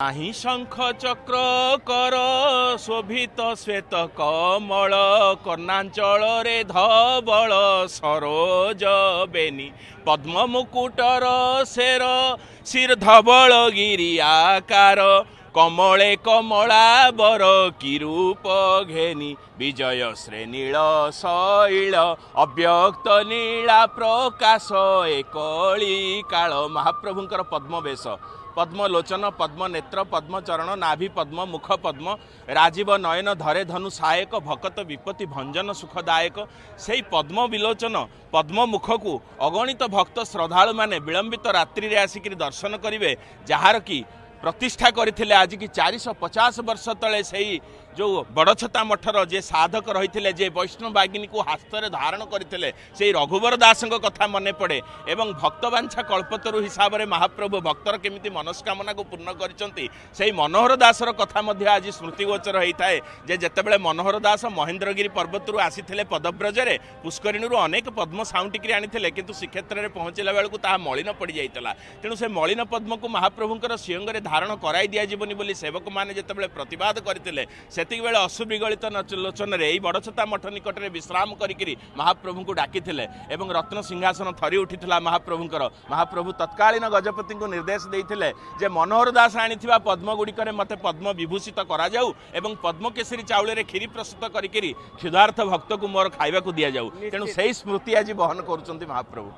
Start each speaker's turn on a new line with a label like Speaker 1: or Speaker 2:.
Speaker 1: आही शंख चक्र कर शोभित श्वेत कमल कर्णांचल रे धवल सरोज बेनी पद्म मुकुटर शेर शिर धवल गिरी आकार कमले कमला बर किरूप घेनी विजय श्रे नील शैल अव्यक्त नीला प्रकाश एकली काल महाप्रभुंकर पद्म वेश पद्म लोचन पद्म नेत्र पद्म चरण नाभि पद्म मुख पद्म राजीव नयन धरे धनु सहायक भकत विपत्ति भंजन सुखदायक से पद्म विलोचन पद्म मुख को अगणित भक्त श्रद्धालु माने विलंबित रात्रि आसिक दर्शन करेंगे जार की प्रतिष्ठा करथिले आज की 450 वर्ष तले से जो बड़छता मठर जे साधक रही जे वैष्णव बागिनी को हस्तरे धारण करते से रघुवर दास कथा मन पड़े एवं भक्तवांछा कल्पतरु हिसाब से महाप्रभु भक्तर केमिति मनस्कामना को पूर्ण कर मनोहर दासर कथा आज स्मृतिगोचर होता है जे जेतेबेले मनोहर दास महेंद्रगिरी पर्वत आसी पदव्रजरे पुष्करिणी अनेक पद्म साउंटिक आनी किंतु श्रीक्षेत्र में पहुँचला बेलू ता मलिन पड़ जाता तेणु से मलिन पद्म को महाप्रभुंकर सिंह धारण कराई दिज्वनी बोली सेवक मैंने जितेबाला प्रतिवाद करते सेतिक बेले अश्रुविगलित लोचन यही बड़छता मठ निकट में विश्राम करी महाप्रभु को डाकी एवं रत्न सिंहासन थरी उठीला महाप्रभु तत्कालीन गजपति को निर्देश देते जे मनोहर दास आनी पद्म गुड़िक मत पद्म विभूषित करा जाऊ एवं पद्म केसरी चाउल खीरी प्रस्तुत करी क्षुधार्थ भक्त को मोर खाइबा को दि जाऊ तेणु से स्मृति आज बहन करुँच महाप्रभु।